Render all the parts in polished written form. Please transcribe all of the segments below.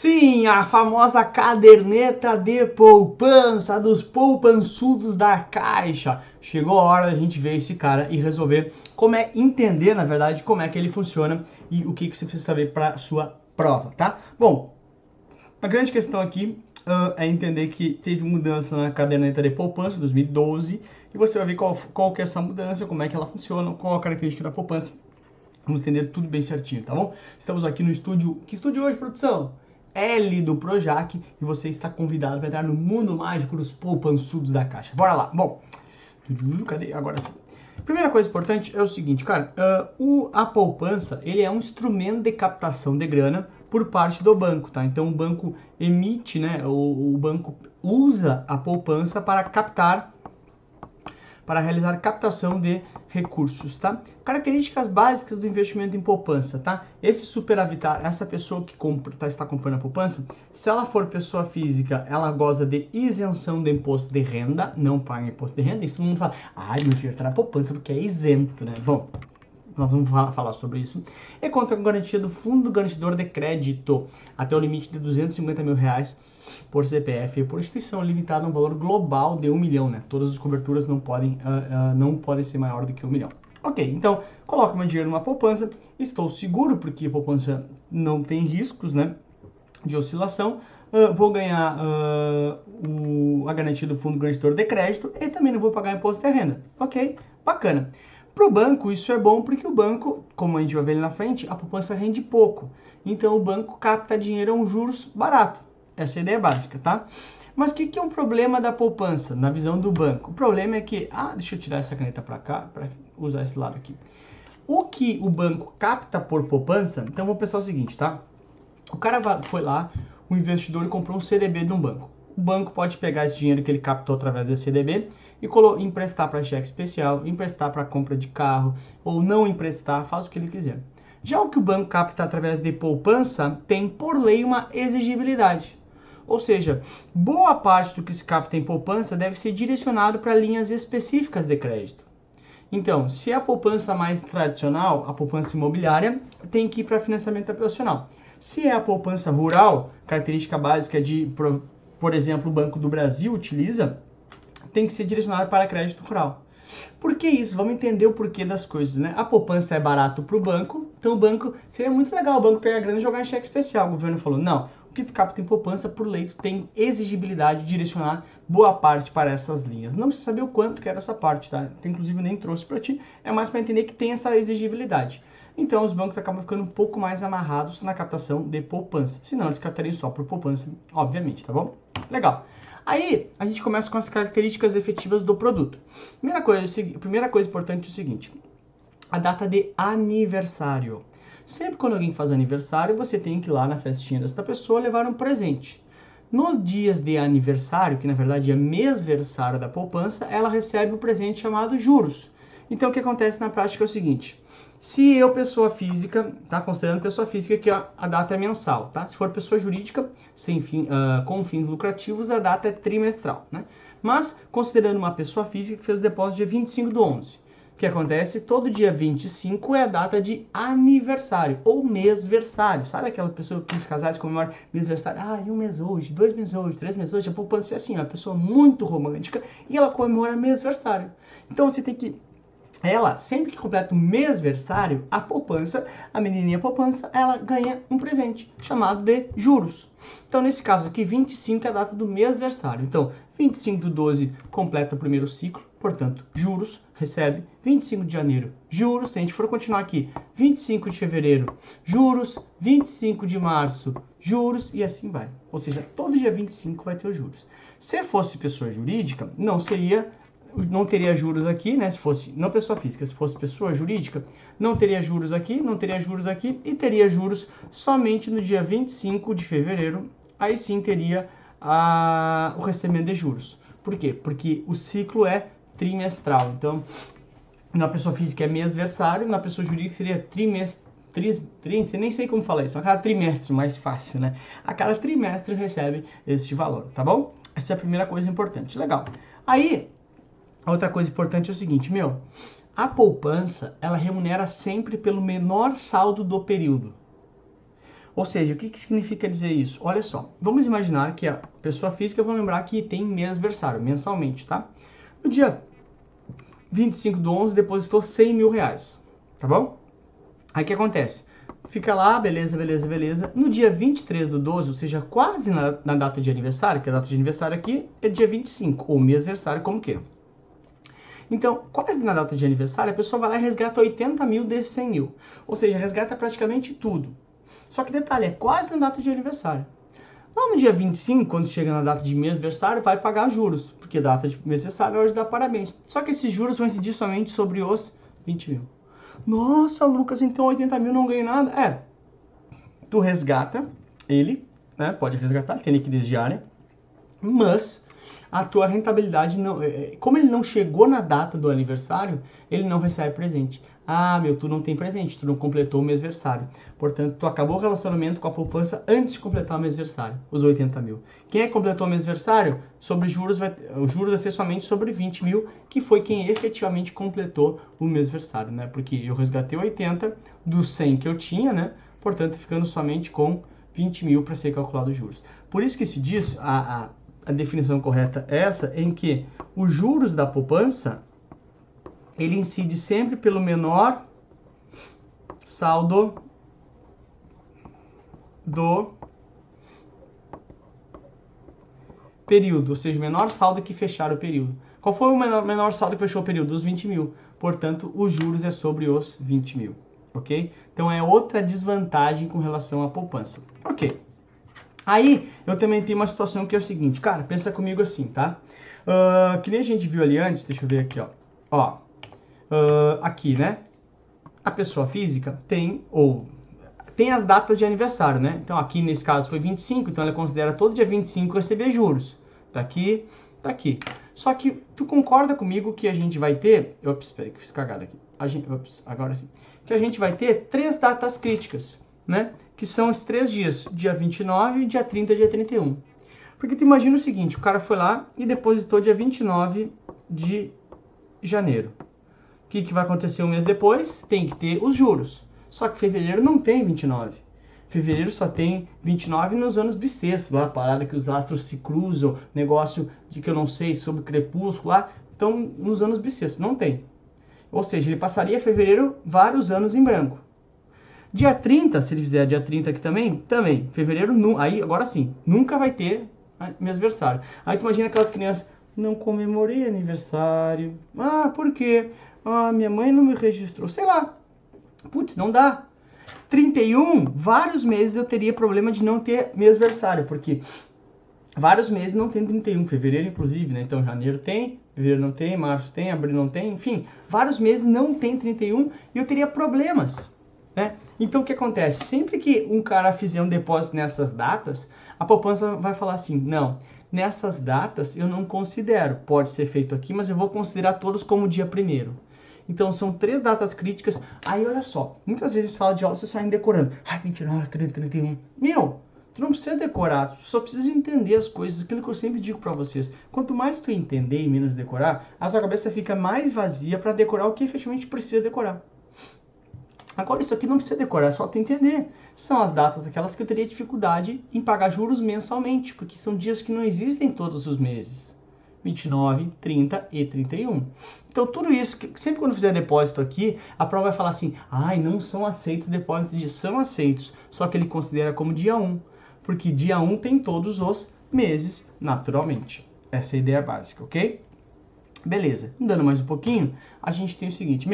Sim, a famosa caderneta de poupança dos poupançudos da Caixa. Chegou a hora da gente ver esse cara e resolver entender, na verdade, como é que ele funciona e o que você precisa saber para sua prova, tá? Bom, a grande questão aqui é entender que teve mudança na caderneta de poupança 2012 e você vai ver qual que é essa mudança, como é que ela funciona, qual a característica da poupança. Vamos entender tudo bem certinho, tá bom? Estamos aqui no estúdio. Que estúdio hoje, produção? L do Projac, e você está convidado para entrar no mundo mágico dos poupançudos da Caixa. Bora lá. Bom, cadê? Agora sim. Primeira coisa importante é o seguinte, cara, a poupança, ele é um instrumento de captação de grana por parte do banco, tá? Então o banco emite, né, o banco usa a poupança para realizar captação de recursos, tá? Características básicas do investimento em poupança, tá? Esse superavitário, essa pessoa que está comprando a poupança, se ela for pessoa física, ela goza de isenção de imposto de renda, não paga imposto de renda. Isso todo mundo fala, meu dinheiro está na poupança porque é isento, né? Bom, nós vamos falar sobre isso. E conta com garantia do Fundo Garantidor de Crédito, até o limite de R$250 mil por CPF e por instituição, limitada a um valor global de 1 milhão, né? Todas as coberturas não podem ser maior do que 1 milhão. Ok, então, coloco meu dinheiro numa poupança, estou seguro porque a poupança não tem riscos, né, de oscilação, vou ganhar a garantia do Fundo Garantidor de Crédito e também não vou pagar imposto de renda. Ok, bacana. Para o banco, isso é bom porque o banco, como a gente vai ver ali na frente, a poupança rende pouco. Então, o banco capta dinheiro a um juros barato. Essa é a ideia básica, tá? Mas o que é um problema da poupança, na visão do banco? O problema é que... deixa eu tirar essa caneta para cá, para usar esse lado aqui. O que o banco capta por poupança... Então, vamos pensar o seguinte, tá? O cara foi lá, o investidor comprou um CDB de um banco. O banco pode pegar esse dinheiro que ele captou através desse CDB e emprestar para cheque especial, emprestar para compra de carro, ou não emprestar, faz o que ele quiser. Já o que o banco capta através de poupança tem, por lei, uma exigibilidade. Ou seja, boa parte do que se capta em poupança deve ser direcionado para linhas específicas de crédito. Então, se é a poupança mais tradicional, a poupança imobiliária, tem que ir para financiamento habitacional. Se é a poupança rural, característica básica por exemplo, o Banco do Brasil utiliza, tem que ser direcionado para crédito rural. Por que isso? Vamos entender o porquê das coisas, né? A poupança é barato para o banco, então o banco, seria muito legal o banco pegar a grana e jogar em cheque especial. O governo falou, não, o que capta em poupança por lei tem exigibilidade de direcionar boa parte para essas linhas. Não precisa saber o quanto que era essa parte, tá? Inclusive eu nem trouxe para ti, é mais para entender que tem essa exigibilidade. Então os bancos acabam ficando um pouco mais amarrados na captação de poupança, senão eles captariam só por poupança, obviamente, tá bom? Legal. Aí, a gente começa com as características efetivas do produto. Primeira coisa importante é o seguinte, a data de aniversário. Sempre quando alguém faz aniversário, você tem que ir lá na festinha dessa pessoa levar um presente. Nos dias de aniversário, que na verdade é mêsversário da poupança, ela recebe um presente chamado juros. Então, o que acontece na prática é o seguinte, se eu, pessoa física, tá? Considerando pessoa física que a data é mensal, tá? Se for pessoa jurídica, com fins lucrativos, a data é trimestral, né? Mas, considerando uma pessoa física que fez o depósito dia 25/11, o que acontece? Todo dia 25 é a data de aniversário, ou mêsversário. Sabe aquela pessoa que os casais comemoram mêsversário? Um mês hoje, 2 meses hoje, 3 meses hoje. A poupança é assim, uma pessoa muito romântica e ela comemora mêsversário. Então, você tem que... sempre que completa o mêsversário, a poupança, a menininha poupança, ela ganha um presente chamado de juros. Então, nesse caso aqui, 25 é a data do mêsversário. Então, 25/12 completa o primeiro ciclo, portanto, juros, recebe 25 de janeiro, juros. Se a gente for continuar aqui, 25 de fevereiro, juros, 25 de março, juros, e assim vai. Ou seja, todo dia 25 vai ter os juros. Se fosse pessoa jurídica, não teria juros aqui, né? Se fosse não pessoa física, se fosse pessoa jurídica, não teria juros aqui, não teria juros aqui e teria juros somente no dia 25 de fevereiro. Aí sim teria o recebimento de juros. Por quê? Porque o ciclo é trimestral. Então, na pessoa física é mêsversário, na pessoa jurídica seria trimestre, nem sei como falar isso, a cada trimestre, mais fácil, né? A cada trimestre recebe este valor, tá bom? Essa é a primeira coisa importante. Legal. Aí, a outra coisa importante é o seguinte, a poupança, ela remunera sempre pelo menor saldo do período. Ou seja, o que significa dizer isso? Olha só, vamos imaginar que a pessoa física, vamos lembrar que tem mêsversário, mensalmente, tá? No dia 25/11 depositou 100 mil reais, tá bom? Aí o que acontece? Fica lá, beleza, beleza, beleza. No dia 23/12, ou seja, quase na data de aniversário, que a data de aniversário aqui é dia 25, ou mêsversário, como queira. Então, quase na data de aniversário, a pessoa vai lá e resgata 80 mil desses 100 mil. Ou seja, resgata praticamente tudo. Só que detalhe, é quase na data de aniversário. Lá no dia 25, quando chega na data de mêsversário, vai pagar juros, porque a data de mêsversário é hora de dar parabéns. Só que esses juros vão incidir somente sobre os 20 mil. Nossa, Lucas, então 80 mil não ganha nada? É, tu resgata ele, né? Pode resgatar, tem liquidez diária, mas a tua rentabilidade não... Como ele não chegou na data do aniversário, ele não recebe presente. Ah, meu, tu não tem presente, tu não completou o mêsversário. Portanto, tu acabou o relacionamento com a poupança antes de completar o mêsversário, os 80 mil. Quem é que completou o mêsversário? Sobre juros, os juros vai ser somente sobre 20 mil, que foi quem efetivamente completou o mêsversário, né? Porque eu resgatei 80 dos 100 que eu tinha, né? Portanto, ficando somente com 20 mil para ser calculado os juros. Por isso que se diz, a definição correta é essa, em que os juros da poupança, ele incide sempre pelo menor saldo do período, ou seja, o menor saldo que fechar o período. Qual foi o menor saldo que fechou o período? Os 20 mil. Portanto, os juros é sobre os 20 mil, ok? Então, é outra desvantagem com relação à poupança. Ok. Aí, eu também tenho uma situação que é o seguinte, cara, pensa comigo assim, tá? Que nem a gente viu ali antes, deixa eu ver aqui, ó. Aqui, né? A pessoa física tem as datas de aniversário, né? Então, aqui nesse caso foi 25, então ela considera todo dia 25 receber juros. Tá aqui, tá aqui. Só que tu concorda comigo que a gente vai ter... Ops, espera que eu fiz cagada aqui. Agora sim. Que a gente vai ter 3 datas críticas, né? Que são os 3 dias, dia 29, dia 30 e dia 31. Porque tu imagina o seguinte, o cara foi lá e depositou dia 29 de janeiro. O que vai acontecer um mês depois? Tem que ter os juros. Só que fevereiro não tem 29. Fevereiro só tem 29 nos anos bissextos, lá, parada que os astros se cruzam, negócio de que eu não sei, sobre crepúsculo lá, então nos anos bissextos, não tem. Ou seja, ele passaria fevereiro vários anos em branco. Dia 30, se ele fizer dia 30 aqui também, fevereiro, aí agora sim, nunca vai ter mêsversário. Aí tu imagina aquelas crianças, não comemorei aniversário, por quê? Minha mãe não me registrou, sei lá. Putz, não dá. 31, vários meses eu teria problema de não ter mêsversário, porque vários meses não tem 31, fevereiro inclusive, né? Então janeiro tem, fevereiro não tem, março tem, abril não tem, enfim, vários meses não tem 31 e eu teria problemas, né? Então o que acontece? Sempre que um cara fizer um depósito nessas datas, a poupança vai falar assim, não, nessas datas eu não considero, pode ser feito aqui, mas eu vou considerar todos como dia 1º. Então, são 3 datas críticas. Aí, olha só, muitas vezes em sala de aula você sai decorando. 29, 30, 31. Meu, tu não precisa decorar, tu só precisa entender as coisas, aquilo que eu sempre digo pra vocês. Quanto mais tu entender e menos decorar, a tua cabeça fica mais vazia pra decorar o que efetivamente precisa decorar. Agora, isso aqui não precisa decorar, é só tu entender. São as datas aquelas que eu teria dificuldade em pagar juros mensalmente, porque são dias que não existem todos os meses. 29, 30 e 31. Então, tudo isso, sempre quando fizer depósito aqui, a prova vai falar assim, não são aceitos depósitos de dia. São aceitos, só que ele considera como dia 1, porque dia 1 tem todos os meses, naturalmente. Essa é a ideia básica, ok? Beleza, dando mais um pouquinho, a gente tem o seguinte,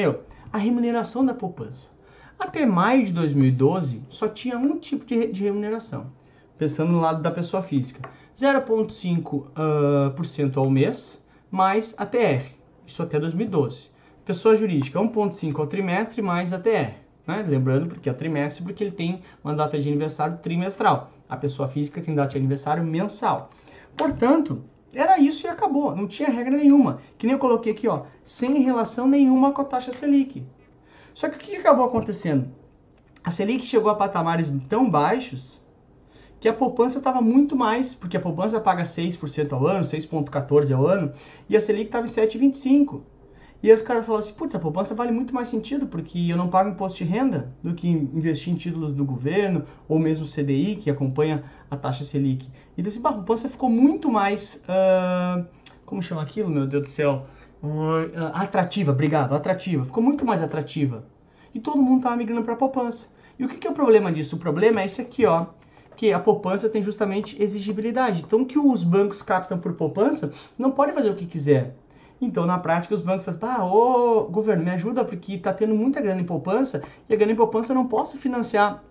a remuneração da poupança. Até maio de 2012, só tinha um tipo de remuneração, pensando no lado da pessoa física. 0,5% ao mês, mais ATR. Isso até 2012. Pessoa jurídica, 1,5% ao trimestre, mais ATR. Né? Lembrando, porque é trimestre, porque ele tem uma data de aniversário trimestral. A pessoa física tem data de aniversário mensal. Portanto, era isso e acabou. Não tinha regra nenhuma. Que nem eu coloquei aqui, sem relação nenhuma com a taxa Selic. Só que o que acabou acontecendo? A Selic chegou a patamares tão baixos que a poupança estava muito mais, porque a poupança paga 6% ao ano, 6,14% ao ano, e a Selic estava em 7,25%. E aí os caras falaram assim, putz, a poupança vale muito mais sentido, porque eu não pago imposto de renda do que investir em títulos do governo, ou mesmo CDI, que acompanha a taxa Selic. Então, assim, a poupança ficou muito mais, como chama aquilo, meu Deus do céu? Atrativa, obrigado, atrativa. Ficou muito mais atrativa. E todo mundo estava migrando para a poupança. E o que é o problema disso? O problema é esse aqui, ó, que a poupança tem justamente exigibilidade. Então, o que os bancos captam por poupança, não pode fazer o que quiser. Então, na prática, os bancos fazem, ô governo, me ajuda, porque está tendo muita grana em poupança, e a grana em poupança eu não posso financiar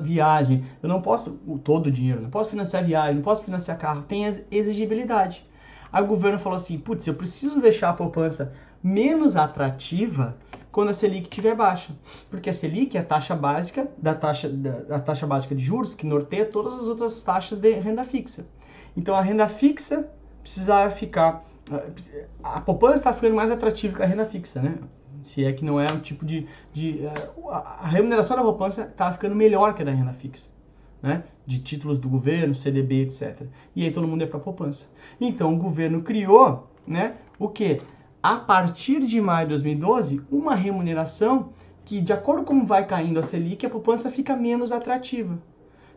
viagem, eu não posso, todo o dinheiro, não posso financiar viagem, não posso financiar carro, tem exigibilidade. Aí o governo falou assim, putz, eu preciso deixar a poupança menos atrativa quando a Selic estiver baixa. Porque a Selic é a taxa básica da taxa básica de juros, que norteia todas as outras taxas de renda fixa. Então a renda fixa precisava ficar... A poupança está ficando mais atrativa que a renda fixa, né? Se é que não é um tipo a remuneração da poupança estava ficando melhor que a da renda fixa, né? De títulos do governo, CDB, etc. E aí todo mundo é para a poupança. Então o governo criou, né, o quê? A partir de maio de 2012, uma remuneração que, de acordo com como vai caindo a Selic, a poupança fica menos atrativa.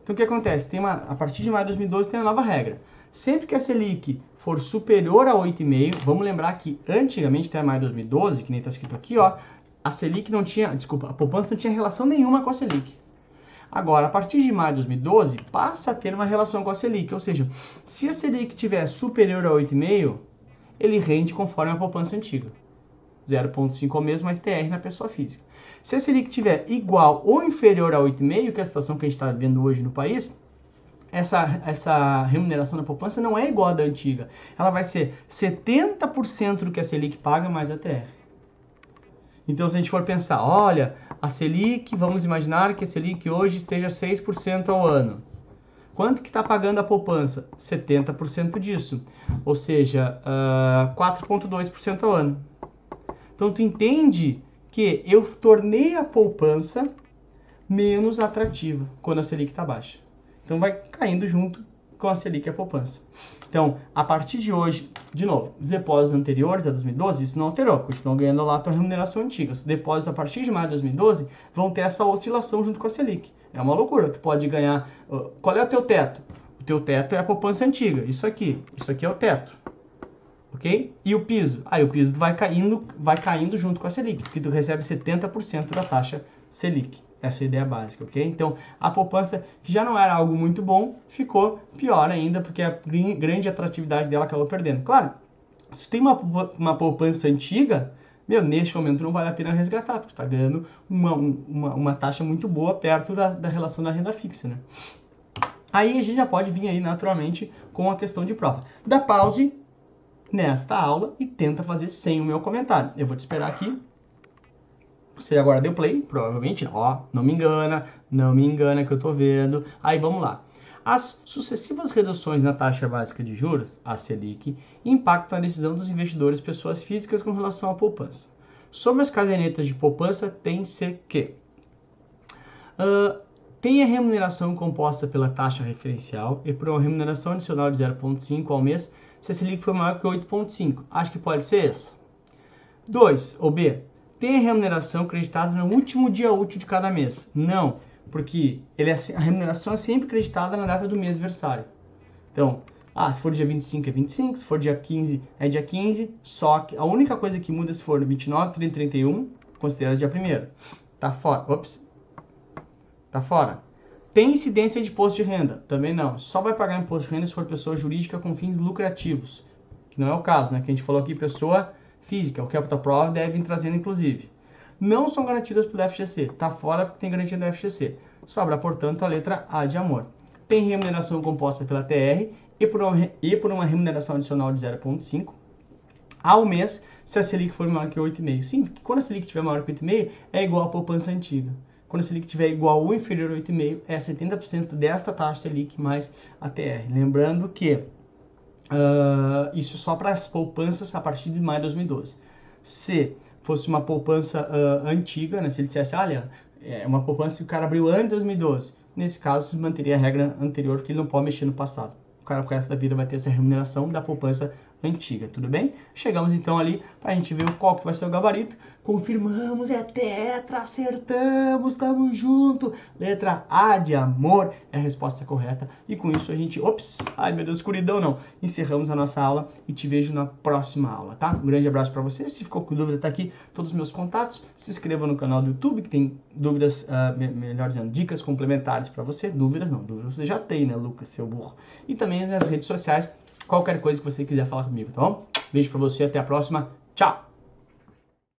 Então o que acontece? A partir de maio de 2012 tem a nova regra. Sempre que a Selic for superior a 8,5, vamos lembrar que antigamente, até maio de 2012, que nem está escrito aqui, ó, a Selic não tinha, desculpa, a poupança não tinha relação nenhuma com a Selic. Agora, a partir de maio de 2012, passa a ter uma relação com a Selic, ou seja, se a Selic tiver superior a 8,5, ele rende conforme a poupança antiga. 0,5 ao mês mais TR na pessoa física. Se a Selic tiver igual ou inferior a 8,5, que é a situação que a gente está vendo hoje no país, essa remuneração da poupança não é igual à da antiga. Ela vai ser 70% do que a Selic paga mais a TR. Então, se a gente for pensar, olha, a Selic, vamos imaginar que a Selic hoje esteja 6% ao ano. Quanto que está pagando a poupança? 70% disso, ou seja, 4,2% ao ano. Então, tu entende que eu tornei a poupança menos atrativa quando a Selic está baixa. Então, vai caindo junto com a Selic e a poupança. Então, a partir de hoje, de novo, os depósitos anteriores a 2012, isso não alterou, continuou ganhando lá a tua remuneração antiga. Os depósitos a partir de maio de 2012 vão ter essa oscilação junto com a Selic. É uma loucura, tu pode ganhar... Qual é o teu teto? O teu teto é a poupança antiga, isso aqui é o teto. Ok? E o piso? Aí o piso vai caindo junto com a Selic, porque tu recebe 70% da taxa Selic. Essa é a ideia básica, ok? Então, a poupança, que já não era algo muito bom, ficou pior ainda, porque a grande atratividade dela acabou perdendo. Claro, se tu tem uma poupança antiga, neste momento não vale a pena resgatar, porque tu tá ganhando uma taxa muito boa perto da relação da renda fixa, né? Aí a gente já pode vir aí naturalmente com a questão de prova. Dá pause nesta aula e tenta fazer sem o meu comentário. Eu vou te esperar aqui. Você agora deu play, provavelmente, ó, não me engana que eu tô vendo. Aí vamos lá. As sucessivas reduções na taxa básica de juros, a Selic, impactam a decisão dos investidores pessoas físicas com relação à poupança. Sobre as cadernetas de poupança, tem-se que tem a remuneração composta pela taxa referencial e por uma remuneração adicional de 0,5 ao mês se a Selic for maior que 8,5. Acho que pode ser essa. 2, ou B, tem a remuneração creditada no último dia útil de cada mês. Não, porque a remuneração é sempre creditada na data do mês adversário. Então, se for dia 25 é 25, se for dia 15 é dia 15, só que a única coisa que muda se for 29, 30, 31, considera dia 1º. Tá fora. Ops. Tá fora. Tem incidência de imposto de renda? Também não. Só vai pagar imposto de renda se for pessoa jurídica com fins lucrativos. Que não é o caso, né? Que a gente falou aqui, pessoa física, o Capital Prov deve vir trazendo, inclusive. Não são garantidas pelo FGC. Tá fora porque tem garantia do FGC. Sobra, portanto, a letra A de amor. Tem remuneração composta pela TR e por uma remuneração adicional de 0,5 ao mês, se a Selic for maior que 8,5. Sim, quando a Selic tiver maior que 8,5, é igual à poupança antiga. Quando a Selic tiver igual ou inferior a 8,5, é 70% desta taxa Selic mais a TR. Lembrando que isso só para as poupanças a partir de maio de 2012. Se fosse uma poupança antiga, né, se ele dissesse, olha, é uma poupança que o cara abriu antes de 2012, nesse caso se manteria a regra anterior, que ele não pode mexer no passado. O cara com essa da vida vai ter essa remuneração da poupança antiga, tudo bem? Chegamos então ali para a gente ver qual que vai ser o gabarito. Confirmamos, é tetra, acertamos, tamo junto. Letra A de amor é a resposta correta. E com isso a gente, ops, ai meu Deus, escuridão não. Encerramos a nossa aula e te vejo na próxima aula, tá? Um grande abraço para você. Se ficou com dúvida, tá aqui todos os meus contatos. Se inscreva no canal do YouTube, que tem dúvidas, melhor dizendo, dicas complementares para você. Dúvidas não, dúvidas você já tem, né, Lucas, seu burro. E também nas redes sociais, qualquer coisa que você quiser falar comigo, tá bom? Beijo para você, até a próxima. Tchau!